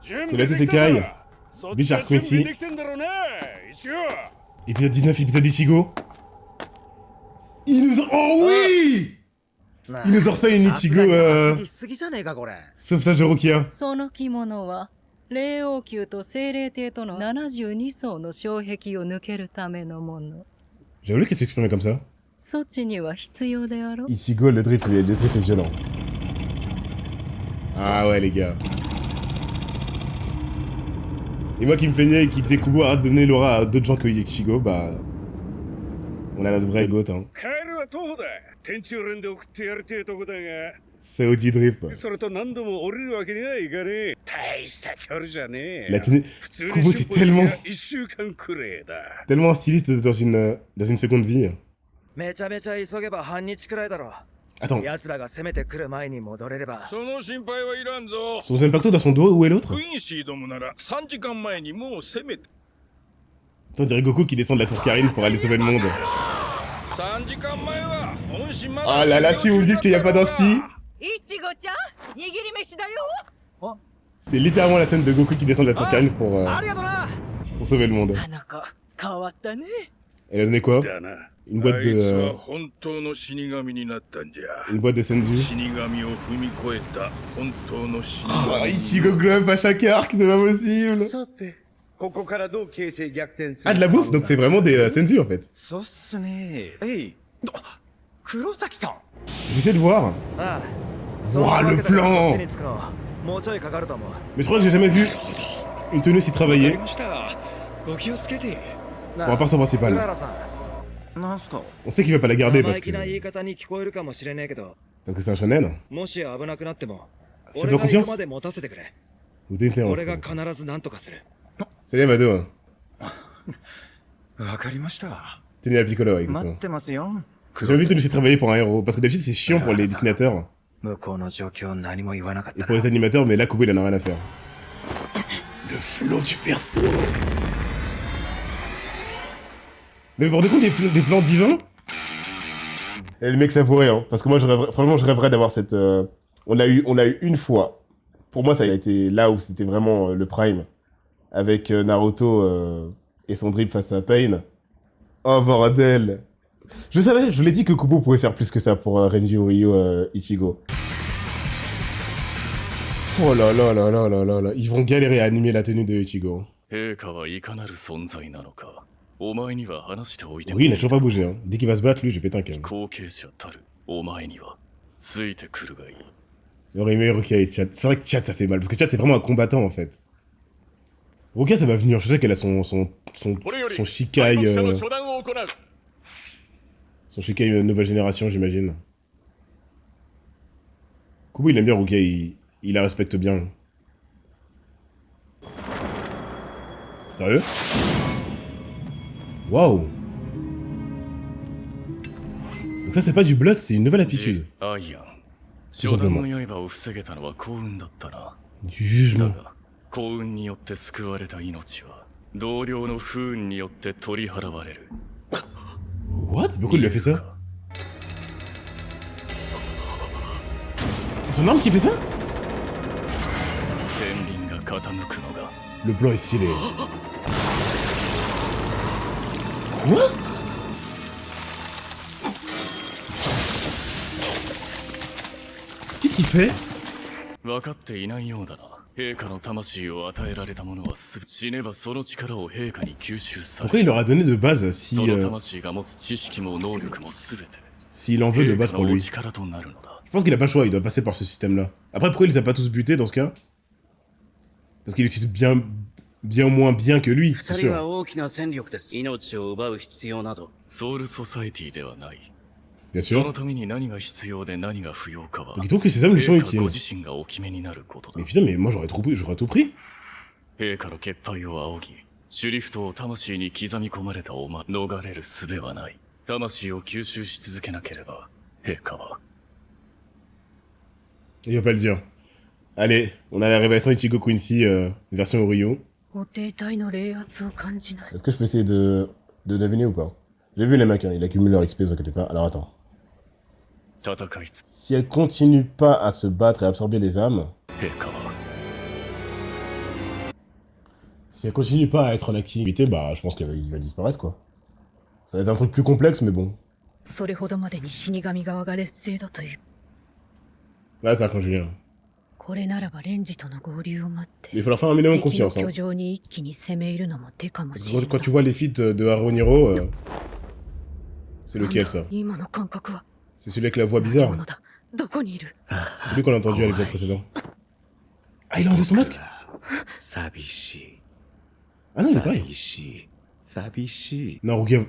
C'est la Sekai. Bichard Quincy. Épisode 19, épisode Ichigo. Il nous a... Oh oui! Il nous a refait une Ichigo, sauvetage de Rukia. その着物は霊王宮と精霊帝との72層の障壁を抜けるためのもの。 J'ai voulu qu'elle s'exprime comme ça. 措置には必要であろう。 Ichigo, le drip est violent. Ah ouais les gars. Et moi qui me plaignais et qui disait Kubo arrête de donner l'aura à d'autres gens que Ichigo, bah... On a notre vrai goth, hein. Saudi drip. La tenue... Kubo c'est tellement... Tellement un styliste dans une seconde vie. Attends. Son deuxième pacto dans son dos, où est l'autre? Attends, on dirait Goku qui descend de la tour Karine pour aller sauver le monde. Ah là là, si vous me dites qu'il n'y a pas d'inspi. C'est littéralement la scène de Goku qui descend de la tour Karine pour sauver le monde. Elle a donné quoi? Une boîte de... Une boîte de Senju. Ah, Ichigo Glove à chaque arc, c'est pas possible. Ah, de la bouffe, donc c'est vraiment des Senju en fait. J'essaie de voir. Wouah, le plan. Mais je crois que j'ai jamais vu une tenue si travaillée. Bon, à part son principal. On sait qu'il va pas la garder parce que c'est un shonen. Faites-moi confiance. Vous déterminez. Salut Mado. Tenez la piccolo, exactement. J'ai jamais vu te laisser travailler pour un héros, parce que d'habitude c'est chiant pour les dessinateurs. Et pour les animateurs, mais là Kubo il en a rien à faire. Le flow du perso. Mais vous vous rendez compte des plans divins? Et le mec savouré, hein. Parce que moi, franchement, je rêverais d'avoir cette... On l'a eu une fois. Pour moi, ça a été là où c'était vraiment le prime. Avec Naruto et son drip face à Pain. Oh, bordel. Je savais, je vous l'ai dit que Kubo pouvait faire plus que ça pour Renji, Ryu, Ichigo. Oh là là là là là là là. Ils vont galérer à animer la tenue de Ichigo. Oui, il n'a toujours pas bougé, hein. Dès qu'il va se battre, lui, je vais péter un câble. Orime, Rukia et Chat. C'est vrai que Chat, ça fait mal, parce que Chat, c'est vraiment un combattant, en fait. Rukia, ça va venir. Je sais qu'elle a son Shikai... Son Shikai nouvelle génération, j'imagine. Kubo, il aime bien Rukia, il la respecte bien. Sérieux? Waouh! Donc ça c'est pas du blood, c'est une nouvelle aptitude. Tout simplement. Du jugement. What? Pourquoi il lui a fait ça? C'est son arme qui fait ça? Le plan est stylé. Quoi? Qu'est-ce qu'il fait? Pourquoi il leur a donné de base si... s'il en veut de base pour lui? Je pense qu'il a pas le choix, il doit passer par ce système-là. Après, pourquoi il les a pas tous butés dans ce cas? Parce qu'il utilise bien moins bien que lui, c'est sûr. Bien sûr. Donc il trouve que ces hommes lui sont utiles. Mais putain, mais moi j'aurais tout pris. Il va pas le dire. Allez, on a la révélation Ichigo Quincy, version Oreo. Est-ce que je peux essayer de deviner ou pas? J'ai vu les mecs, hein, ils accumulent leur XP, vous inquiétez pas. Alors attends. Si elle continue pas à se battre et absorber les âmes... Si elle continue pas à être en activité, bah je pense qu'il va disparaître quoi. Ça va être un truc plus complexe, mais bon. それほどまでに死神側が劣勢だという。 Là, ça quand Julien. これならばレンジとの合流を待っ Mais il て faut leur faire un minimum 敵の confiance. Hein. 居城に一気に攻め入るのも手かもしれ Quand, ない。 quand tu vois les feats de Haroniro, c'est lequel ça? 今の感覚は C'est celui avec la voix 何 bizarre. 者だ。どこにいる。 C'est celui qu'on a entendu à l'épisode précédent. Ah, il a enlevé son masque? 寂しい Ah non, il est pareil. 寂しい寂しい Non, Rukia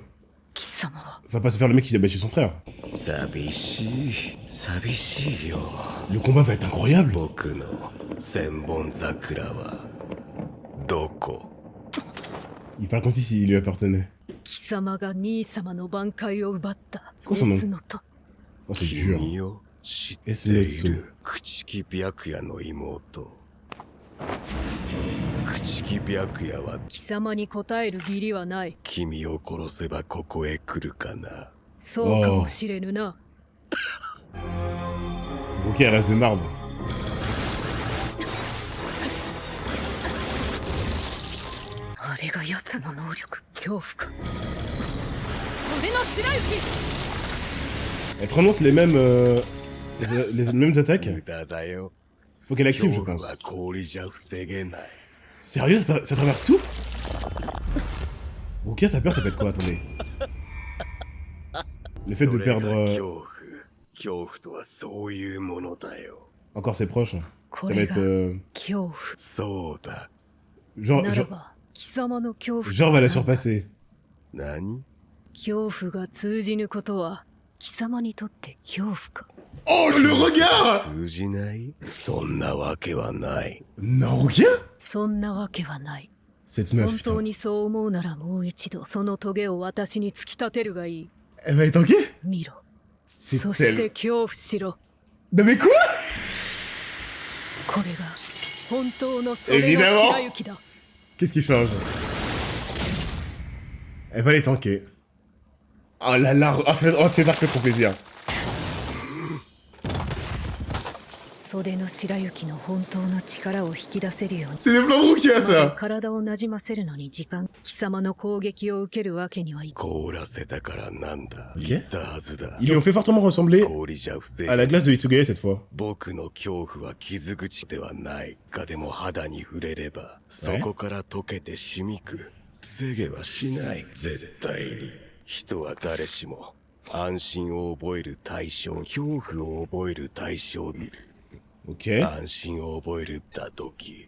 貴様は va pas se faire le mec qui a battu son frère. 寂しい寂しいよ Le combat va être incroyable. 僕の千本桜はどこ Il parle comme si il lui appartenait. 貴様が兄様の挽回を奪った C'est quoi son nom? デスノート。 Oh, c'est dur. 君を知っている朽木白夜の妹朽木白夜は貴様に答える義理はない。君を殺せばここへ来るかなそうかもしれぬな。 Ok, elle reste de marbre. あれが奴の能力、恐怖か。袖の白雪。 Elle prononce les mêmes, les mêmes attaques. 無駄だよ Faut qu'elle active, je 恐怖 pense. は氷じゃ防げない Sérieux, ça traverse tout? Ok, sa peur, ça peut être quoi? Attendez. Le fait de それが perdre 恐怖とはそういうものだよ encore ses proches. Ça こ va れ être が恐怖。そうだ genre, なら genre, ば貴様の恐怖 genre va la surpasser. 何恐怖が通じぬことは貴様にとって恐怖か。 Oh, le regard! 通じないそんなわけはない Non, Rukia? そんなわけはない。 Cette meuf, 本当 putain. にそう思うならもう一度その棘を私に突き立てるがいい。 Elle va être tanké? 見ろ。 C'est そして elle. 恐怖しろ。 Non mais quoi? これが本当の袖の Évidemment. 白雪だ。 Qu'est-ce qui change? Elle va les tanker. Oh là là, oh, c'est arc fait trop plaisir. 袖の白雪の本当の力を引き出せるように C'est des plans de Rukia, ça! 体をなじませるのに時間。貴様の攻撃を受けるわけにはいか凍らせたからなんだ Ok. 言ったはずだ Ils lui ont fait fortement ressembler 氷じゃ防げ à la glace de Hitsugaya cette fois. 僕の恐怖は傷口ではないかでも肌に触れればそこから溶けて染みく防げはしない絶対に人は誰しも安心を覚える対象恐怖を覚える対象 Ok. 安心を覚えるだ時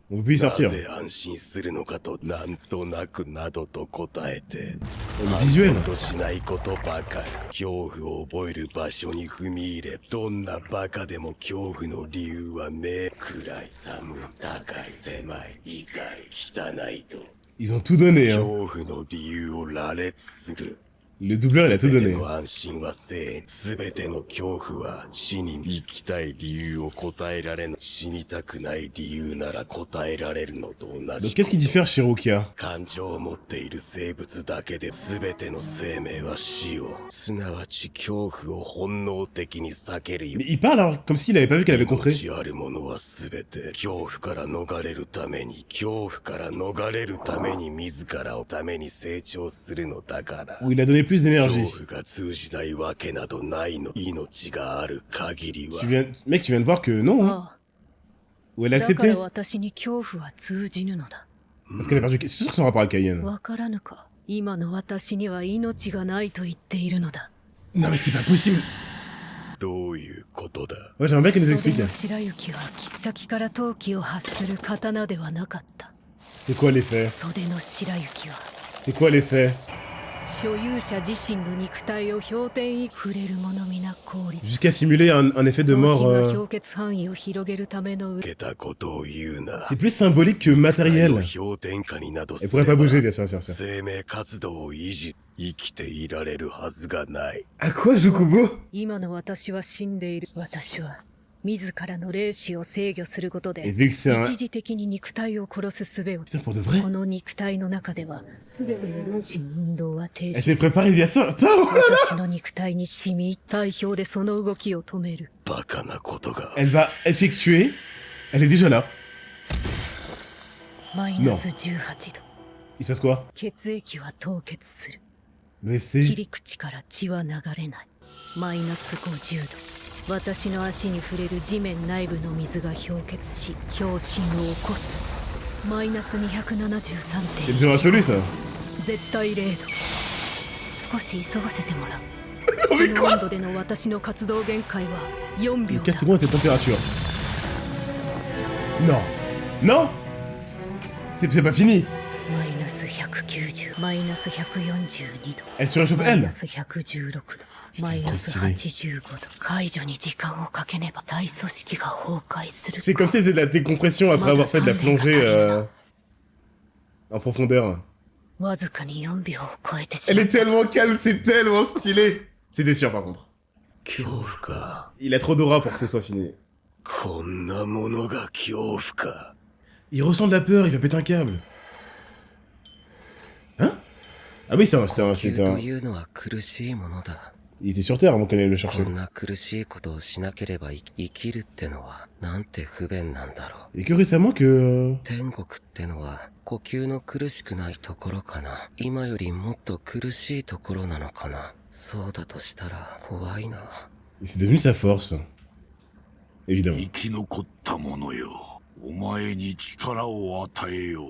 On peut y な sortir. ぜ安心するのかとなんとなくなどと答えて Le visuel. 安心としないことばかり恐怖を覚える場所に踏み入れどんなバカでも恐怖の理由は暗い寒い高い狭い痛い汚いと Ils ont tout donné, hein. 恐怖の理由を羅列する Le doubleur, il a tout 全て donné. の安心は生すべての恐怖は死に生きたい理由を答えられない死にたくない理由なら答えられるのと同 Donc じ qu'est-ce qui diffère chez Rukia? 感情を持っている生物だけで全ての生命は死をすなわち恐怖を本能的に避けるよ Mais il parle alors, comme s'il avait pas vu qu'elle avait contré. 命あるものは全て恐怖から逃れるために恐怖から逃れるために自らをために成長するのだから Où il a donné plus d'énergie. 恐怖が通じないわけなどないの命がある限りは Mec, tu viens de voir que non, hein. あ Où elle a あ。だか accepté. ら私に恐怖は通じぬのだ。 Parce qu'elle a perdu. C'est sûr que c'est en rapport avec Cayenne. わからぬか。今の私には命がないと言っているのだ。 Non mais c'est pas possible. どういうことだ Ouais, j'aimerais bien qu'elle nous 袖 explique. の白雪は切っ先から陶器を発する刀ではなかった。 C'est quoi l'effet? 袖の白雪は C'est quoi l'effet? 所有者自身の肉体を氷点に触れる者皆氷。 Jusqu'à simuler un effet de 同 mort. 心が氷結範囲を広げるための受けたことを言うな C'est plus symbolique que matériel. 氷点下になど Elle すれ pourrait ば pas bouger, bien sûr, bien sûr. 生命活動を維持生きていられるはずがない À quoi, Jukubo? 今の私は死んでいる。私は自らの霊視を制御すること Et で vu que c'est un. 一時的に肉体を殺す術を。 Putain, pour de vrai? この肉体の中では全ての霊視の運動は停 Elle s'est 止。 préparée bien ça. Putain! 私の肉体に染み体表でその動きを止める。バカなことが Elle va effectuer. Elle est déjà là. マイナス18度。 Il se passe quoi? 血液は凍結する。 Le 切 SC? り口から血は流れない。マイナス50度。私の足に触れる地面内部の水が氷結し、共振を起こす。マイナス C'est le 273.1 jeu absolu ça. 絶対0度。少し急がせてもらう。 Mais この quoi? 温度での私の活動限界は4秒 4 だ。 secondes à cette température. Non. Non. C'est pas fini. マイナス190、マイナス142度。 Elle surchauffe マイ elle. ナス116度。 Putain, マイ c'est ナ trop ス stylé. 85度。解除に時間をかけねば大組織が崩壊する。 C'est comme si elle faisait de la décompression après avoir fait de la plongée en profondeur. わずかに4秒を超えてし Elle ま est った。 tellement calme, c'est tellement stylé. C'est déchirant par contre. 恐怖か。 Il a trop d'aura pour que ce soit fini. こんなものが恐怖か。 Il ressent de la peur, il va péter un câble. Hein? Ah oui, c'était 呼 un... 吸というのは苦しいものだ。 Il était sur Terre avant qu'elle aille le こ chercher. んな苦しいことをしなければ生きるってのはなんて不便なんだろう。 Et que récemment que... 天国ってのは呼吸の苦しくないところかな。今よりもっと苦しいところなのかな。そうだとしたら怖いな。 C'est devenu sa force. Évidemment. 生き残った者よ、お前に力を与えよう。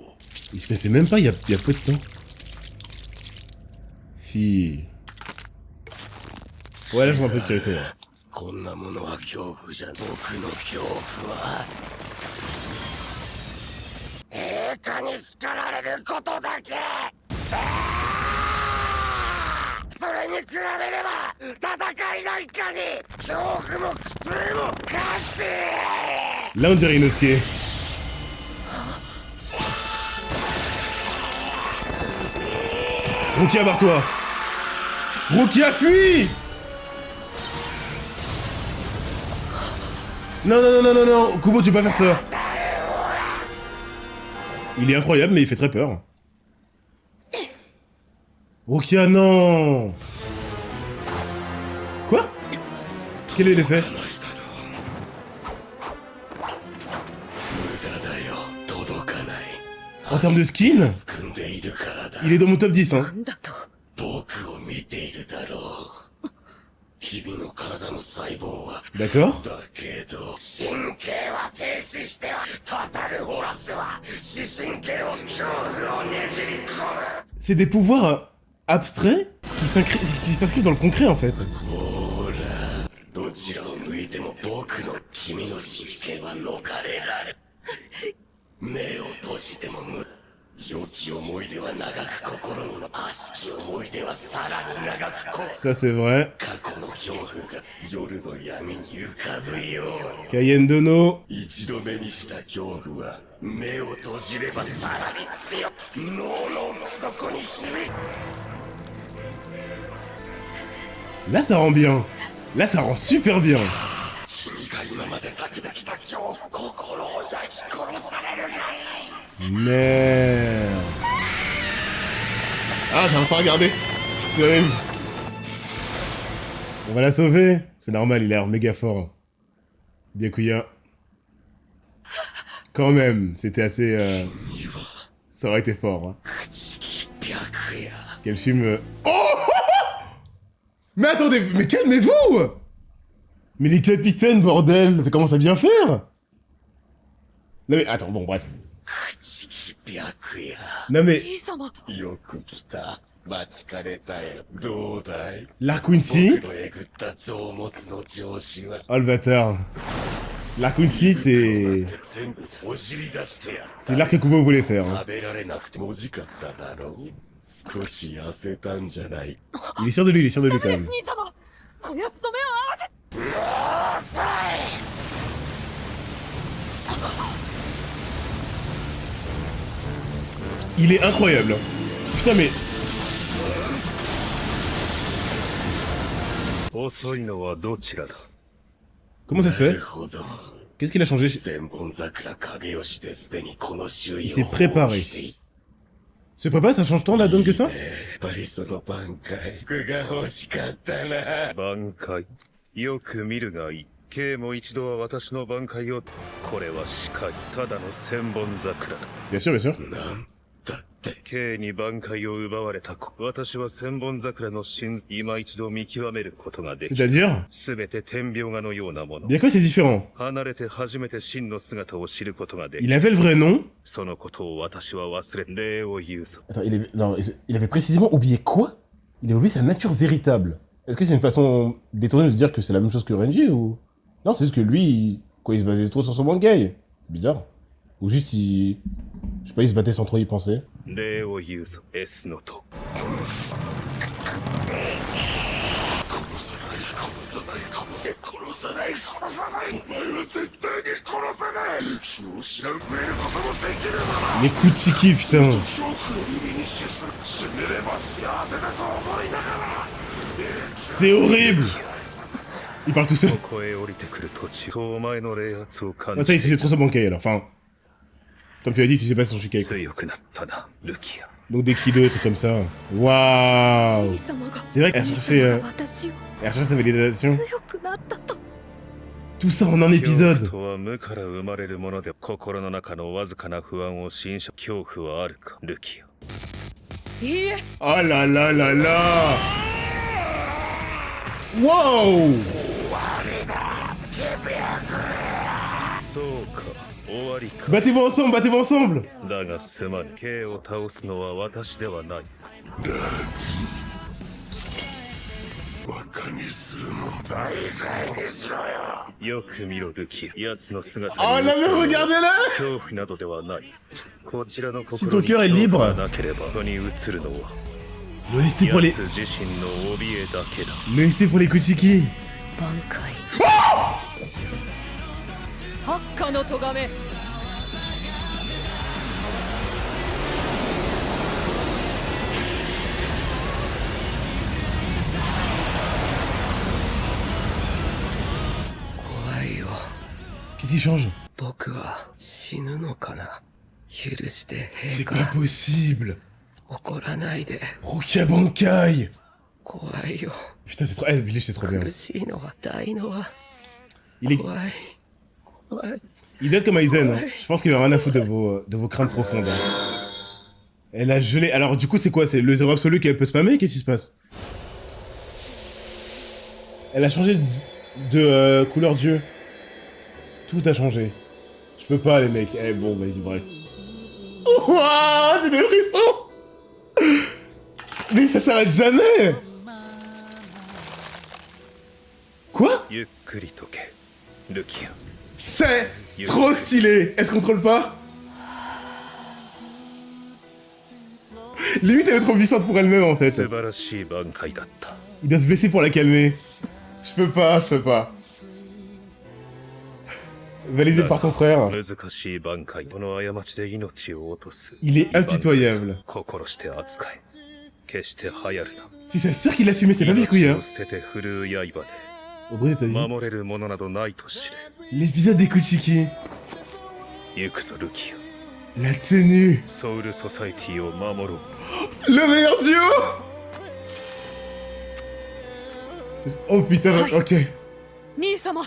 Il se connaissait même pas il y a peu de temps. Fille. Ouais, là je vois un peu de curiosité. Là. こんなものは恐怖じゃ。僕の恐怖は陛下に叱られることだけ。それに比べれば戦いなんかに恐怖も苦痛も勝つ。 Là on dirait Inosuke. Rukia, barre-toi. Rukia, fuis. Non, non, non, non, non, non. Kubo, tu peux pas faire ça. Il est incroyable, mais il fait très peur. Rukia, non. Quoi? Quel est l'effet? 無駄だよ。届かない。 En termes de skin, 組んでいるからだ。 il est dans mon top 10, hein. なんだと。僕を見ているだろう。君の体の細胞は D'accord? だけど神経は停止してはトータルホラスは視神経を恐怖をねじり込む。 C'est des pouvoirs abstraits qui s'inscrivent dans le concret, en fait. ほら、どちらを向いても僕の君の神経は逃れられる。目を閉じても良き思い出は長く心にも悪しき思い出はさらに長くこ Ça, c'est vrai. 過去の恐怖が夜の闇に浮かぶように Kayen Dono. 一度目にした恐怖は目を閉じればさらに強く脳の奥底に響く。 Là, ça rend bien. Là, ça rend super bien. 君が今まで避けてきた恐怖、心を焼き殺されるがいい。 Merde. Ah, j'arrive pas à regarder. C'est horrible. On va la sauver. C'est normal, il a l'air méga fort. Byakuya. Quand même, c'était assez... Ça aurait été fort. Hein. 白夜 Quel film... Oh Mais attendez, mais calmez-vous. Mais les capitaines, bordel, ça commence à bien faire. Non mais, attends, bon, bref. 白夜 Non mais, 兄様。よく来た。待ちかねたよ。どうだい？ Lark Quincy. 僕のえぐった臓物の上司は Oh le bâtard. Lark Quincy, c'est... 全部ほじり出してやった。 C'est l'arc que Kubo voulait faire. Hein. 食べられなくてもじかっただろう。少し痩せたんじゃない。 Il est sûr de lui, il est sûr de lui quand même. 兄様。こやつと目を合わせ。 Il est incroyable. Putain mais... 遅いのはどちらだ？ Comment ça se な fait? るほど。 Qu'est-ce qu'il a changé? 千本桜影吉ですでにこの周囲 Il s'est を préparé. 包囲してい Ce papa, ça change tant la donne que ça? やっぱりその挽回具が欲しかったな。挽回。よく見るがいい。K も一度は私の挽回を。これはしかりただの千本桜だ。 Bien sûr, bien sûr. なんだって。K に挽回を奪われた子。私は千本桜の真今一度見極めることができる。 C'est-à-dire すべて天描画のようなもの。 Bien quoi, c'est différent. 離れて初めて真の姿を知ることができ Il る。 avait le vrai nom. そのことを私は忘れ、礼を言うぞ。 Attends, non, il avait précisément oublié quoi? Il a oublié sa nature véritable. Est-ce que c'est une façon détournée de dire que c'est la même chose que Renji ou... Non, c'est juste que lui, quoi, il se basait trop sur son Bankai. Bizarre. Ou juste il... Je sais pas, il se battait sans trop y penser. 礼を言うぞ、S のと。Les Kuchiki, putain. C'est horrible. Il parle tout seul. ここへ降りてくる途中、お前の冷圧を感 Ah, じ ça y est, c'est trop son Bankai alors. Enfin, comme tu as dit, tu sais pas son Shikai. 強くなったな、ルキア。 Donc des Kido et trucs comme ça. Waouh. 様が C'est vrai qu'elle 兄 cherchait, 様が私を elle cherchait sa validation. 強くなったと Tout ça en un 恐 épisode. 怖とは無から生まれるもので、心の中のわずかな不安を侵食。恐怖はあるか、ルキア。いいえ Oh là là là là. Wow. そうか、終わりか。 Battez-vous ensemble, battez-vous ensemble. だがすまぬ。K を倒すのは私ではない。バカにするの大概にしろよ。よく見ろ、ルキア。奴の姿 Oh に là 映 mais る regardez-là. 恐怖などではない。こちらの Si 心 ton に cœur est 恐 libre. 怖がなければ、ここに映るのは Le ST pour les... 奴自身の怯えだけだ。 Le ST pour les Kuchiki. 挽回八下の咎め 怖いよ。 Qu'est-ce qui change? 僕は死ぬのかな。許して陛 C'est pas 下。 possible. 怒らないで。 Rukia Bankai. 怖いよ。 Putain, c'est trop... Eh, Billy, c'est trop bien. 苦しいのは大のは Il est... 怖い。怖い。 Il doit être comme Aizen, hein. Je pense qu'il a rien à foutre de vos craintes profondes. Hein. Elle a gelé. Alors, du coup, c'est quoi? C'est le zéro absolu qu'elle peut spammer? Qu'est-ce qui se passe? Elle a changé de couleur d'yeux. Tout a changé. Je peux pas, les mecs. Eh, bon, vas-y, bref. Ouah, j'ai des frissons! Mais ça s'arrête jamais! Quoi? ゆっくりとけ、ルキア。 C'est trop stylé! Elle se contrôle pas? Limite, elle est trop puissante pour elle-même en fait. 素晴らしい挽回だった。 Il doit se blesser pour la calmer. Je peux pas, je peux pas. Validé par ton frère. 難しい挽回。この過ちで命を落とす。 Il est impitoyable. 心して扱え。決して流行るな。 Si c'est sûr qu'il l'a fumé, c'est pas Bikuya. 命を捨てて振るう刃で Au bruit, t'as dit. 守れるものなどないと知れ。 L'épisode des Kuchiki. 行くぞ、ルキア。 La tenue. ソウルソサイティを守ろう。 Le meilleur duo. Oh putain, Ouais. ok. 兄様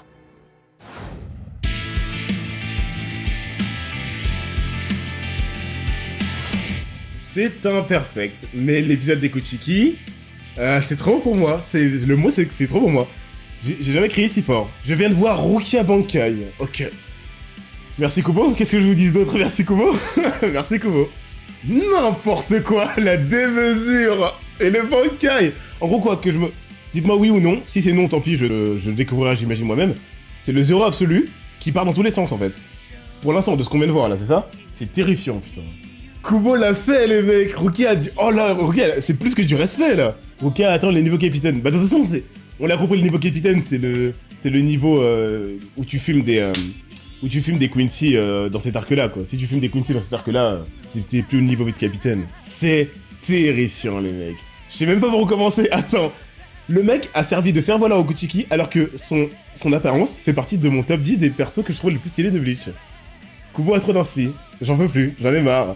C'est imperfect, mais l'épisode des Kuchiki, c'est trop bon pour moi. Le mot, c'est que c'est trop pour moi. J'ai jamais crié si fort. Je viens de voir Rukia Bankai. Ok. Merci Kubo. Qu'est-ce que je vous dis d'autre? Merci Kubo. Merci Kubo. N'importe quoi, la démesure et le Bankai. En gros quoi, que je me... Dites-moi oui ou non. Si c'est non, tant pis, je le découvrirai, j'imagine moi-même. C'est le zéro absolu qui part dans tous les sens en fait. Pour l'instant, de ce qu'on vient de voir là, c'est ça? C'est terrifiant, putain. Kubo l'a fait, les mecs. Rukia a dit... Oh là, Rukia, c'est plus que du respect, là. Rukia atteint les niveaux capitaine. Bah, de toute façon, c'est... On l'a compris, le niveau capitaine, c'est le niveau où tu filmes des Quincy dans cet arc-là, quoi. Si tu filmes des Quincy dans cet arc-là, t'es plus le niveau vice-capitaine. C'est terrifiant, les mecs. Je sais même pas par où commencer. Attends. Le mec a servi de faire voilà au Kuchiki, alors que son apparence fait partie de mon top 10 des persos que je trouve les plus stylés de Bleach. Kubo a trop d'inspi. J'en peux plus. J'en ai marre.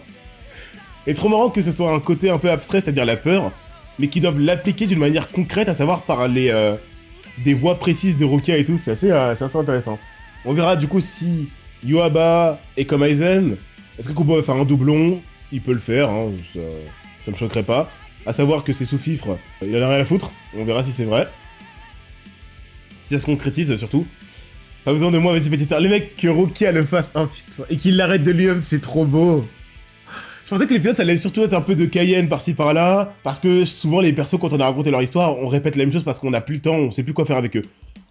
Et trop marrant que ce soit un côté un peu abstrait, c'est-à-dire la peur, mais qui doivent l'appliquer d'une manière concrète, à savoir par des voix précises de Rukia et tout, c'est assez intéressant. On verra du coup si Yuaba est comme Aizen. Est-ce que Kubo va faire un doublon? Il peut le faire, hein, ça me choquerait pas. À savoir que c'est sous-fifre, il en a rien à foutre, on verra si c'est vrai. Si ça se concrétise surtout. Pas besoin de moi, vas-y petit tard. Les mecs, que Rukia le fasse, oh putain, et qu'il l'arrête de lui-même, c'est trop beau. Je pensais que l'épisode, ça allait surtout être un peu de Cayenne par-ci par-là, parce que souvent les persos, quand on a raconté leur histoire, on répète la même chose parce qu'on n'a plus le temps, on sait plus quoi faire avec eux.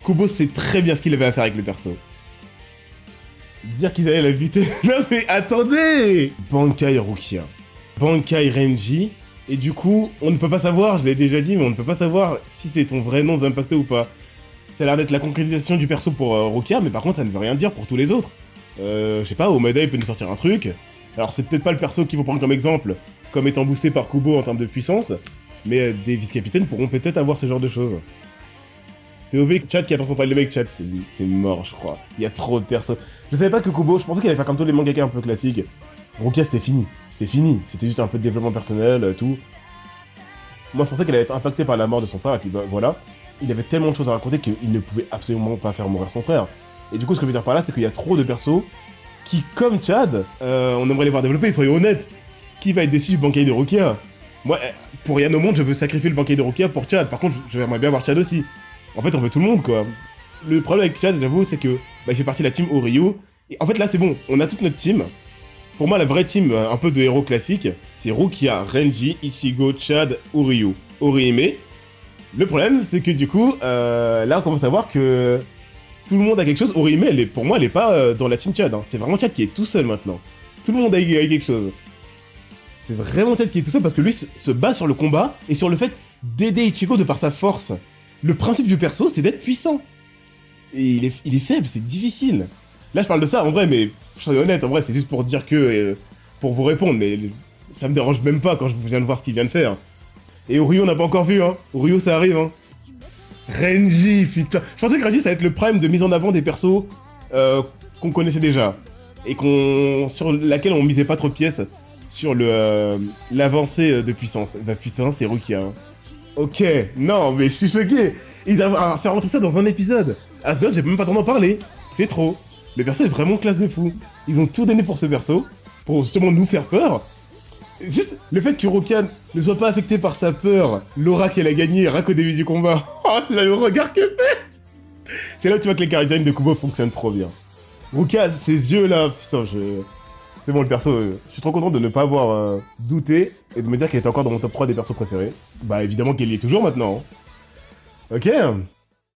Kubo sait très bien ce qu'il avait à faire avec le perso. Dire qu'ils allaient la buter... Non mais attendez! Bankai Rukia, Bankai Renji, et du coup, on ne peut pas savoir, je l'ai déjà dit, mais on ne peut pas savoir si c'est ton vrai nom Zanpakuto ou pas. Ça a l'air d'être la concrétisation du perso pour Rukia, mais par contre ça ne veut rien dire pour tous les autres. Je sais pas, Omeda il peut nous sortir un truc. Alors c'est peut-être pas le perso qu'il faut prendre comme exemple, comme étant boosté par Kubo en termes de puissance, mais des vice-capitaines pourront peut-être avoir ce genre de choses. POV, chat qui attend son pile de mec, chat, c'est mort je crois. Il y a trop de persos. Je savais pas que Kubo, je pensais qu'il allait faire comme tous les mangaka un peu classiques. Rukia c'était fini, c'était juste un peu de développement personnel, tout. Moi je pensais qu'elle allait être impactée par la mort de son frère, et puis bah voilà. Il avait tellement de choses à raconter qu'il ne pouvait absolument pas faire mourir son frère. Et du coup ce que je veux dire par là, c'est qu'il y a trop de persos qui, comme Chad, on aimerait les voir développer, soyons honnêtes. Qui va être déçu du Bankai de Rukia? Moi, pour rien au monde, je veux sacrifier le Bankai de Rukia pour Chad. Par contre, j'aimerais bien voir Chad aussi. En fait, on veut tout le monde, quoi. Le problème avec Chad, j'avoue, c'est que bah, il fait partie de la team Oryu. Et en fait, là, c'est bon, on a toute notre team. Pour moi, la vraie team, un peu de héros classique, c'est Rukia, Renji, Ichigo, Chad, Oryu, Orihime. Le problème, c'est que du coup, là, on commence à voir que tout le monde a quelque chose. Orihime, pour moi, elle est pas dans la team Chad. Hein. C'est vraiment Chad qui est tout seul maintenant. Tout le monde a quelque chose. C'est vraiment Chad qui est tout seul parce que lui se bat sur le combat et sur le fait d'aider Ichigo de par sa force. Le principe du perso, c'est d'être puissant. Et il est faible, c'est difficile. Là, je parle de ça en vrai, mais je suis honnête, en vrai, c'est juste pour dire que... pour vous répondre, mais ça me dérange même pas quand je viens de voir ce qu'il vient de faire. Et Oryu, on n'a pas encore vu, hein. Oryu, ça arrive, hein. Renji, putain. Je pensais que Renji, ça allait être le prime de mise en avant des persos qu'on connaissait déjà. Et sur laquelle on misait pas trop de pièces sur l'avancée de puissance. Bah putain, c'est Rukia. Hein. Ok, non, mais je suis choqué. Ils ont faire rentrer ça dans un épisode. Asdod, j'ai même pas t'en parler. C'est trop. Le perso est vraiment classe de fou. Ils ont tout donné pour ce perso, pour justement nous faire peur. Juste le fait que Rukia ne soit pas affecté par sa peur, l'aura qu'elle a gagné rien qu'au début du combat. Oh là, le regard que fait. C'est là où tu vois que les chara-design de Kubo fonctionnent trop bien. Rukia, ses yeux là, putain, c'est bon le perso, je suis trop content de ne pas avoir douté et de me dire qu'elle était encore dans mon top 3 des persos préférés. Bah évidemment qu'elle y est toujours maintenant. Hein. Ok.